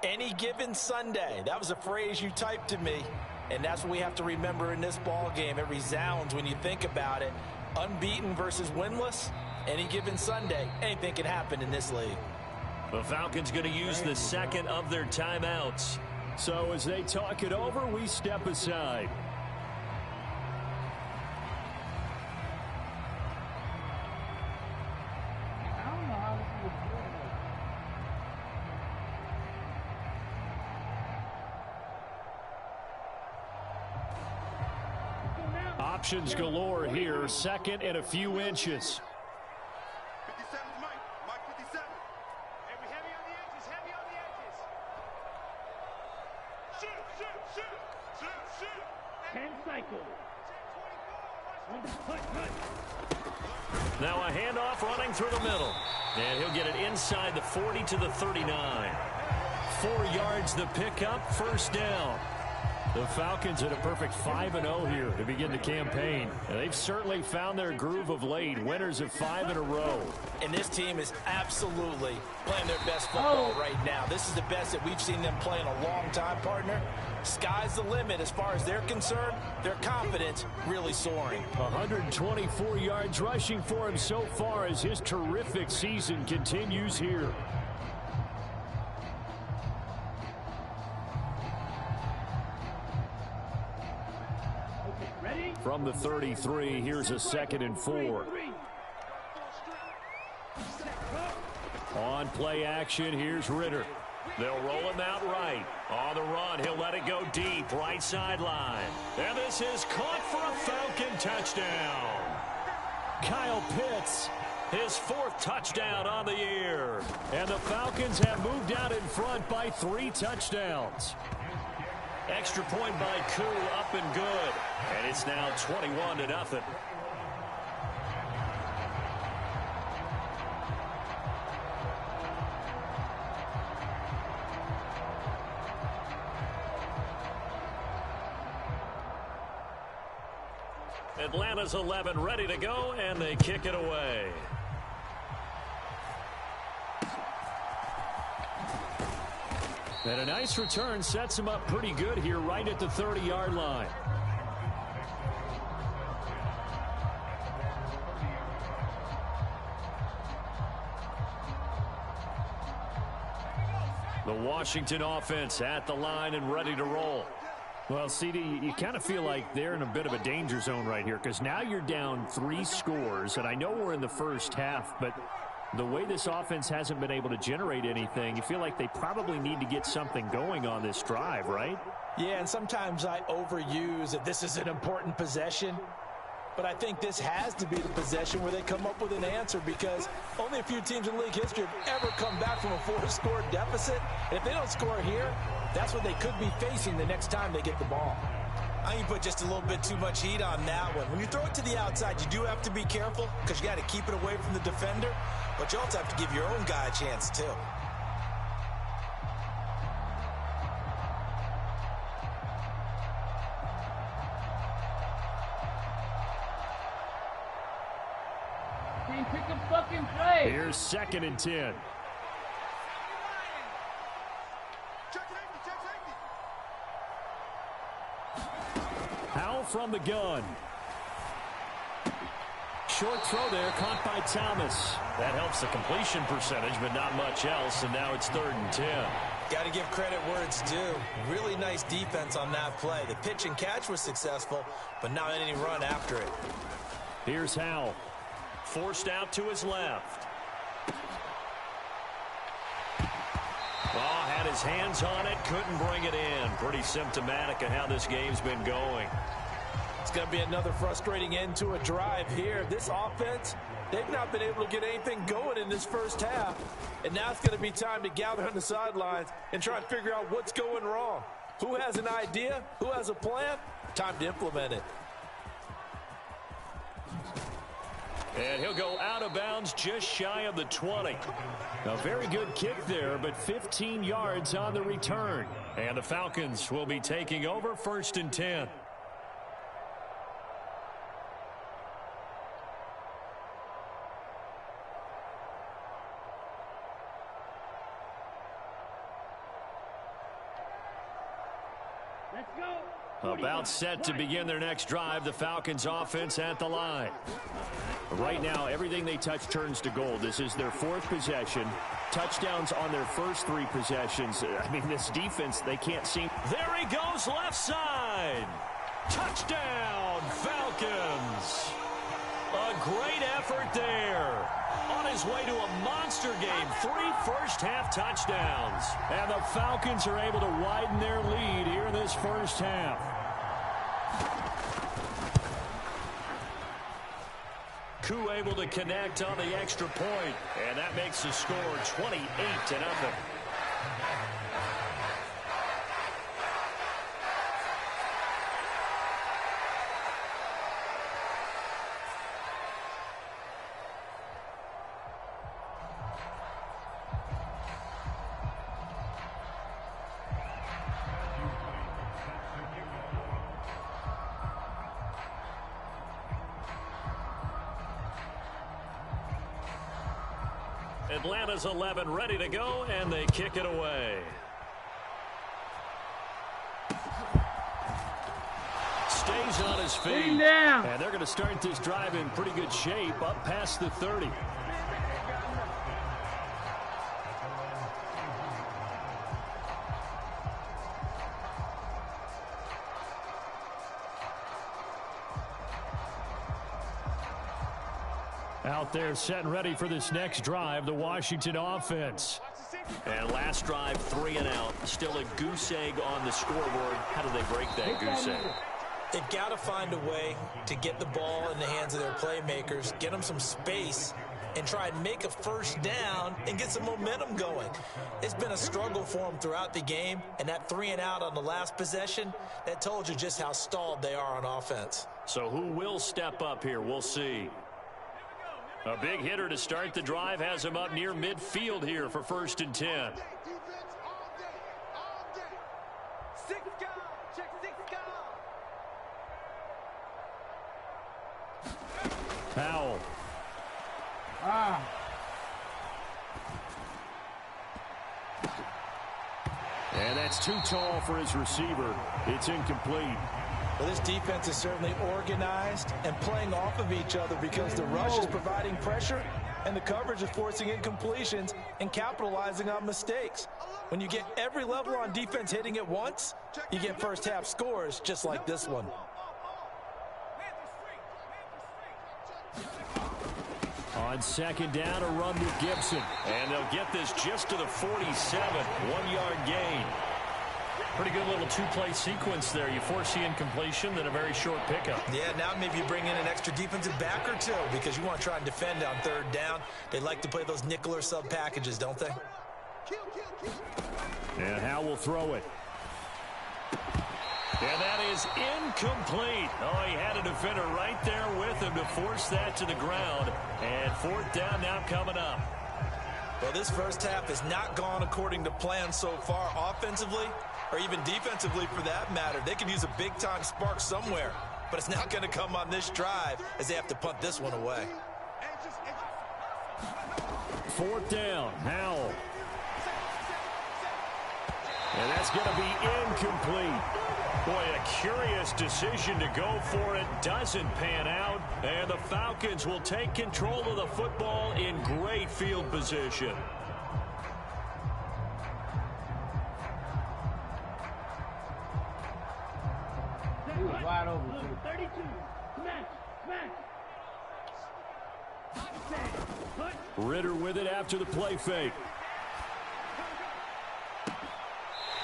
Any given Sunday. That was a phrase you typed to me, and that's what we have to remember in this ball game. It resounds when you think about it. Unbeaten versus winless. Any given Sunday, anything can happen in this league. The Falcons going to use the second of their timeouts. So as they talk it over, we step aside. Options galore here. Second and a few inches. 57's Mike. Mike 57. And we heavy on the edges. Heavy on the edges. Shoot, shoot, shoot. Shoot, shoot. 10 cycles. Now a handoff running through the middle. And he'll get it inside the 40 to the 39. 4 yards the pickup, first down. The Falcons at a perfect 5-0 here to begin the campaign. And they've certainly found their groove of late. Winners of 5 in a row. And this team is absolutely playing their best football right now. This is the best that we've seen them play in a long time, partner. Sky's the limit as far as they're concerned. Their confidence really soaring. 124 yards rushing for him so far as his terrific season continues here. From the 33, here's a 2nd and 4. On play action, here's Ritter. They'll roll him out right. On the run, he'll let it go deep, right sideline. And this is caught for a Falcon touchdown. Kyle Pitts. His 4th touchdown on the year. And the Falcons have moved out in front by 3 touchdowns. Extra point by Koo, up and good. And it's now 21-0. Atlanta's 11 ready to go, and they kick it away. And a nice return sets him up pretty good here right at the 30-yard line. The Washington offense at the line and ready to roll. Well, CD, you kind of feel like they're in a bit of a danger zone right here because now you're down 3 scores, and I know we're in the first half, but the way this offense hasn't been able to generate anything, you feel like they probably need to get something going on this drive, right? Yeah, and sometimes I overuse that this is an important possession. But I think this has to be the possession where they come up with an answer because only a few teams in league history have ever come back from a 4-score deficit. And if they don't score here, that's what they could be facing the next time they get the ball. I think you put just a little bit too much heat on that one. When you throw it to the outside, you do have to be careful because you got to keep it away from the defender. But you also have to give your own guy a chance, too. Pick a fucking play. Here's 2nd and 10. Howell from the gun. Short throw there, caught by Thomas. That helps the completion percentage, but not much else, and now it's 3rd and 10. Got to give credit where it's due. Really nice defense on that play. The pitch and catch was successful, but not any run after it. Here's Howell. Forced out to his left. Oh, had his hands on it, couldn't bring it in. Pretty symptomatic of how this game's been going. It's going to be another frustrating end to a drive here. This offense, they've not been able to get anything going in this first half. And now it's going to be time to gather on the sidelines and try and figure out what's going wrong. Who has an idea? Who has a plan? Time to implement it. And he'll go out of bounds just shy of the 20. A very good kick there, but 15 yards on the return. And the Falcons will be taking over 1st and 10. Let's go. About set to begin their next drive, the Falcons offense at the line. Right now, everything they touch turns to gold. This is their 4th possession. Touchdowns on their first 3 possessions. I mean, this defense, they can't seem... There he goes, left side. Touchdown, Falcons. A great effort there. On his way to a monster game, 3 first-half touchdowns. And the Falcons are able to widen their lead here in this first half. Koo able to connect on the extra point, and that makes the score 28-0. Atlanta's 11 ready to go, and they kick it away. Stays on his feet. Him down. And they're going to start this drive in pretty good shape, up past the 30. Out there set and ready for this next drive, the Washington offense. And last drive, 3 and out. Still a goose egg on the scoreboard. How do they break that goose egg? They've got to find a way to get the ball in the hands of their playmakers, get them some space, and try and make a first down and get some momentum going. It's been a struggle for them throughout the game, and that 3 and out on the last possession, that told you just how stalled they are on offense. So who will step up here? We'll see. A big hitter to start the drive has him up near midfield here for 1st and 10. Defense all day, all day. 6 guys, check 6 guys. Powell. And that's too tall for his receiver. It's incomplete. Well, this defense is certainly organized and playing off of each other because the rush is providing pressure and the coverage is forcing incompletions and capitalizing on mistakes. When you get every level on defense hitting at once, you get first half scores just like this one. On 2nd down, a run with Gibson. And they'll get this just to the 47. 1-yard gain. Pretty good little 2-play sequence there. You force the incompletion, then a very short pickup. Yeah, now maybe you bring in an extra defensive back or 2 because you want to try and defend on 3rd down. They like to play those nickel or sub packages, don't they? And Howell will throw it. And that is incomplete. Oh, he had a defender right there with him to force that to the ground. And 4th down now coming up. Well, this first half has not gone according to plan so far offensively or even defensively for that matter. They could use a big-time spark somewhere, but it's not going to come on this drive as they have to punt this one away. 4th down, Howell. And that's going to be incomplete. Boy, a curious decision to go for it. Doesn't pan out. And the Falcons will take control of the football in great field position. Wide open. 32. Smash. Ritter with it after the play fake.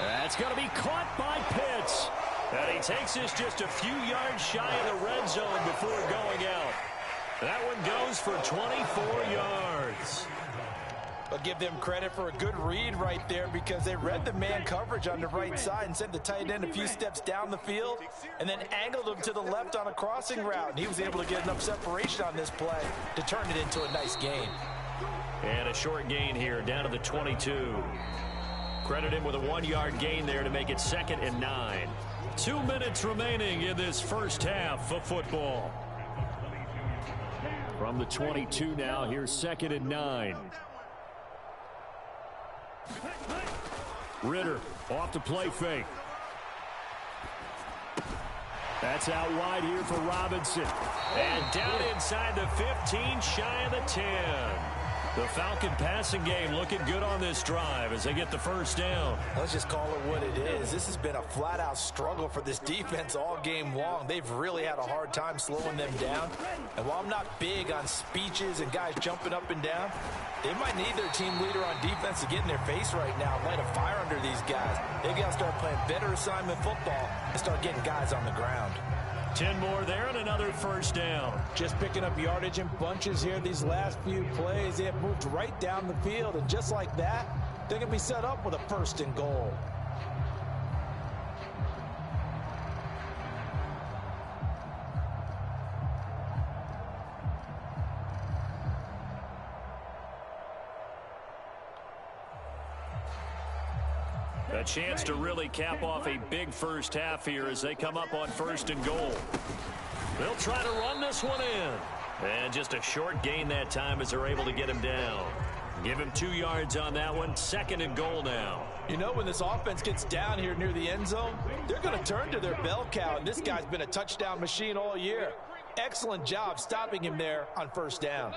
That's going to be caught by Pitts. And he takes this just a few yards shy of the red zone before going out. That one goes for 24 yards. I'll give them credit for a good read right there because they read the man coverage on the right side and sent the tight end a few steps down the field and then angled him to the left on a crossing route. And he was able to get enough separation on this play to turn it into a nice gain. And a short gain here down to the 22. Credit him with a 1-yard gain there to make it 2nd and 9. 2 minutes remaining in this first half of football. From the 22 now, here's 2nd and 9. Ritter off the play fake. That's out wide here for Robinson. And down inside the 15, shy of the 10. The Falcon passing game looking good on this drive as they get the first down. Let's just call it what it is. This has been a flat-out struggle for this defense all game long. They've really had a hard time slowing them down. And while I'm not big on speeches and guys jumping up and down, they might need their team leader on defense to get in their face right now and light a fire under these guys. They've got to start playing better assignment football and start getting guys on the ground. 10 more there and another first down. Just picking up yardage in bunches here these last few plays. They have moved right down the field, and just like that, they're going to be set up with a first and goal. A chance to really cap off a big first half here as they come up on first and goal. They'll try to run this one in. And just a short gain that time as they're able to get him down. Give him 2 yards on that one. Second and goal now. You know, when this offense gets down here near the end zone, they're going to turn to their bell cow, and this guy's been a touchdown machine all year. Excellent job stopping him there on first down.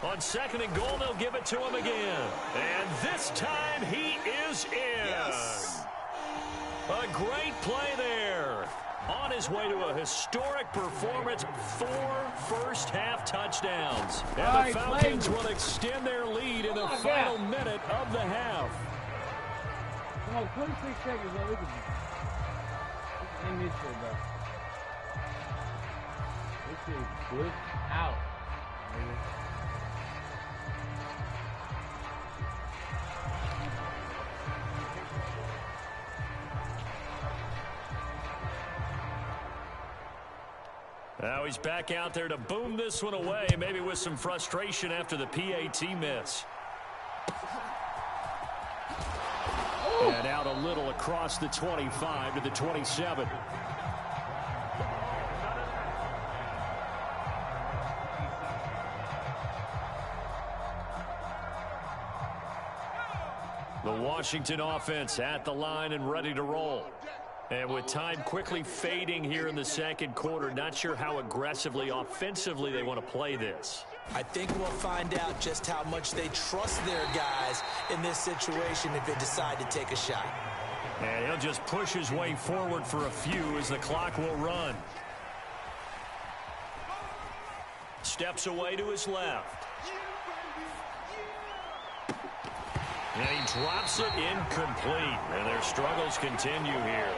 On second and goal, they'll give it to him again. And this time he is in. Yes. A great play there. On his way to a historic performance, 4 first-half touchdowns. And the Falcons will extend their lead in the final minute of the half. Come on, 26 seconds, man. We can end this shit, bro. This shit glitched out, man. Now he's back out there to boom this one away, maybe with some frustration after the PAT miss. And out a little across the 25 to the 27. The Washington offense at the line and ready to roll. And with time quickly fading here in the second quarter, not sure how aggressively, offensively they want to play this. I think we'll find out just how much they trust their guys in this situation if they decide to take a shot. And he'll just push his way forward for a few as the clock will run. Steps away to his left. And he drops it incomplete. And their struggles continue here.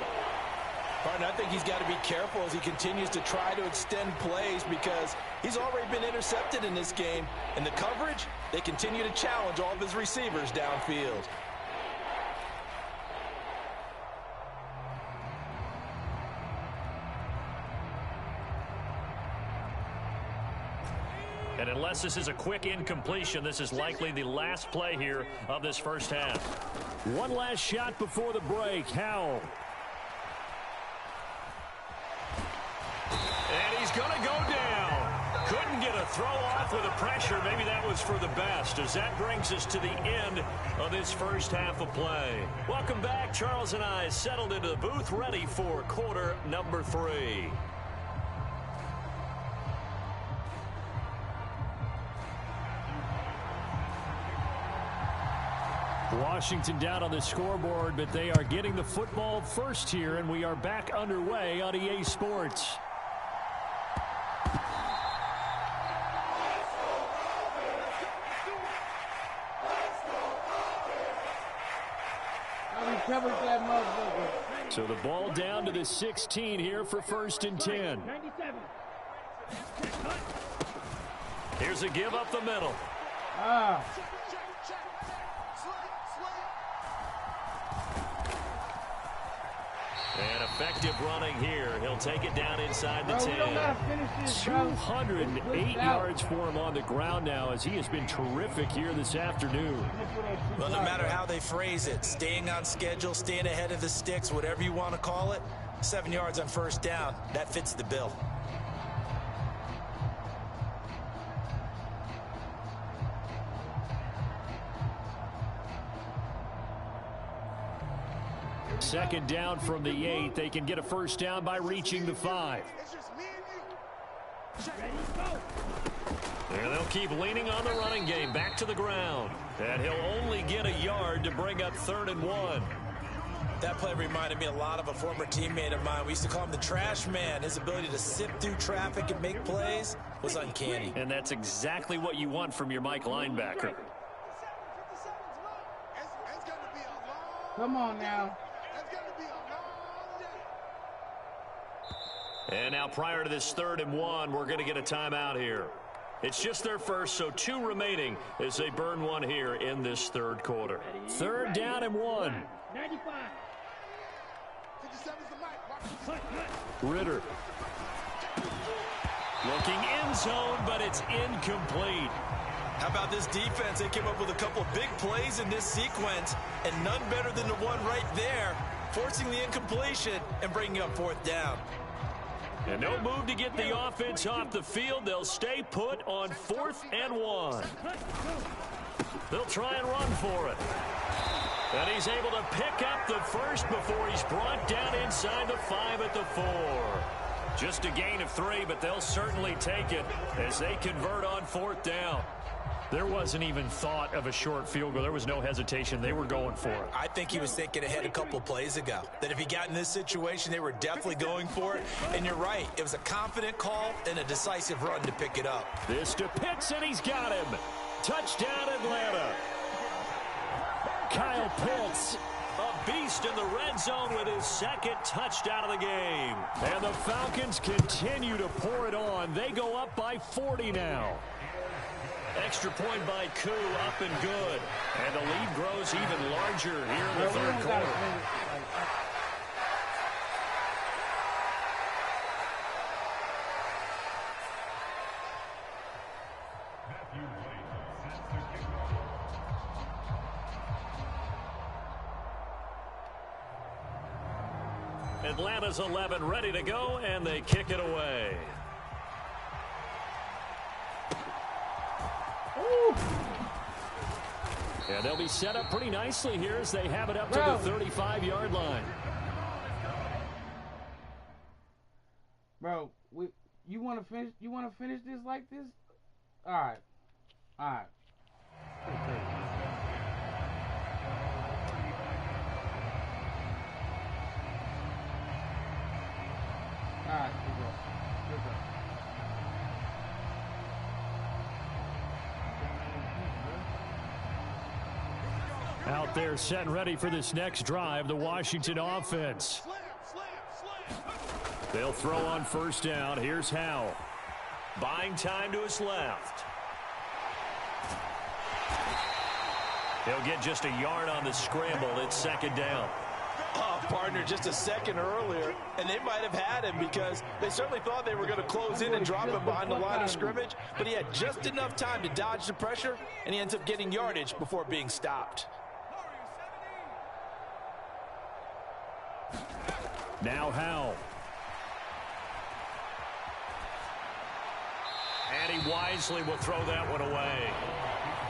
Partner, I think he's got to be careful as he continues to try to extend plays because he's already been intercepted in this game. And the coverage, they continue to challenge all of his receivers downfield. And unless this is a quick incompletion, this is likely the last play here of this first half. One last shot before the break. Howell. And he's going to go down. Couldn't get a throw off with the pressure. Maybe that was for the best, as that brings us to the end of this first half of play. Welcome back. Charles and I settled into the booth, ready for quarter number 3. Washington down on the scoreboard, but they are getting the football first here, and we are back underway on EA Sports. So the ball down to the 16 here for first and 10. Here's a give up the middle. And effective running here. He'll take it down inside the 10. 208 yards for him on the ground now, as he has been terrific here this afternoon. Well, no matter how they phrase it, staying on schedule, staying ahead of the sticks, whatever you want to call it, 7 yards on first down, that fits the bill. Second down from the 8. They can get a first down by reaching the 5. It's just me and you. Ready, go. And they'll keep leaning on the running game. Back to the ground. And he'll only get a yard to bring up 3rd and 1. That play reminded me a lot of a former teammate of mine. We used to call him the trash man. His ability to sift through traffic and make plays was uncanny. And that's exactly what you want from your Mike linebacker. It's going to be a long Come on now. It's going to be a long day. And now prior to this 3rd and 1, we're going to get a timeout here. It's just their first, so 2 remaining as they burn 1 here in this 3rd quarter. 3rd down and 1. 95. 57 is the mic. Ritter. Looking end zone, but it's incomplete. How about this defense? They came up with a couple of big plays in this sequence, and none better than the one right there, forcing the incompletion and bringing up 4th down. And no move to get the offense off the field. They'll stay put on 4th and 1. They'll try and run for it. And he's able to pick up the first before he's brought down inside the 5 at the 4. Just a gain of 3, but they'll certainly take it as they convert on 4th down. There wasn't even thought of a short field goal. There was no hesitation. They were going for it. I think he was thinking ahead a couple of plays ago, that if he got in this situation, they were definitely going for it. And you're right. It was a confident call and a decisive run to pick it up. This to Pitts, and he's got him. Touchdown, Atlanta. Kyle Pitts. A beast in the red zone with his 2nd touchdown of the game. And the Falcons continue to pour it on. They go up by 40 now. Extra point by Koo, up and good. And the lead grows even larger here in the 3rd quarter. Atlanta's 11 ready to go, and they kick it away. And they'll be set up pretty nicely here as they have it up to the 35-yard line. Bro, you want to finish? You want to finish this like this? All right. All right. All right, good go. Good go. Out there set and ready for this next drive, the Washington offense. They'll throw on 1st down. Here's Howell. Buying time to his left. He'll get just a yard on the scramble. It's 2nd down. Oh, partner, just a second earlier, and they might have had him because they certainly thought they were going to close in and drop him behind the line of scrimmage, but he had just enough time to dodge the pressure, and he ends up getting yardage before being stopped. Now Howell. And he wisely will throw that one away.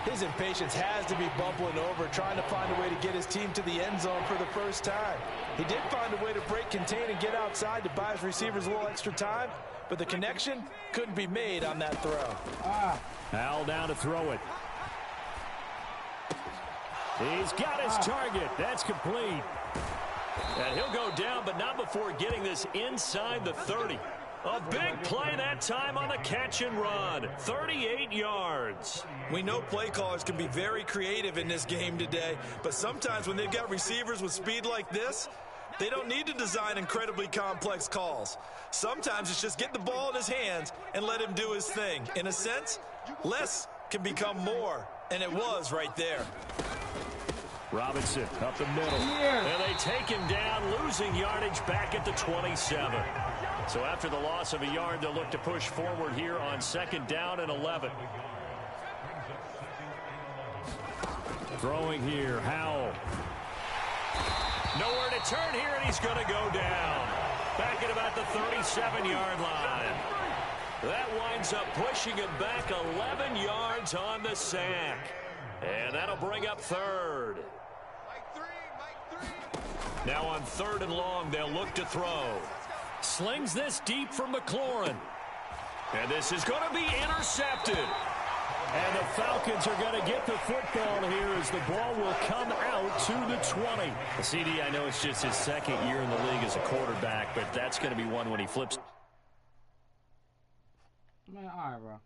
His impatience has to be bubbling over, trying to find a way to get his team to the end zone for the first time. He did find a way to break, contain, and get outside to buy his receivers a little extra time, but the connection couldn't be made on that throw. Howell down to throw it. He's got his target. That's complete. And he'll go down, but not before getting this inside the 30. A big play that time on the catch and run. 38 yards. We know play callers can be very creative in this game today, but sometimes when they've got receivers with speed like this, they don't need to design incredibly complex calls. Sometimes it's just get the ball in his hands and let him do his thing. In a sense, less can become more, and it was right there. Robinson up the middle. And they take him down, losing yardage back at the 27. So after the loss of a yard, they'll look to push forward here on 2nd down and 11. Throwing here, Howell. Nowhere to turn here, and he's going to go down. Back at about the 37-yard line. That winds up pushing him back 11 yards on the sack. And that'll bring up 3rd. Mike 3. Now on 3rd and long, they'll look to throw. Slings this deep for McLaurin. And this is going to be intercepted. And the Falcons are going to get the football here as the ball will come out to the 20. CD, I know it's just his 2nd year in the league as a quarterback, but that's going to be one when he flips. Man, all right, bro.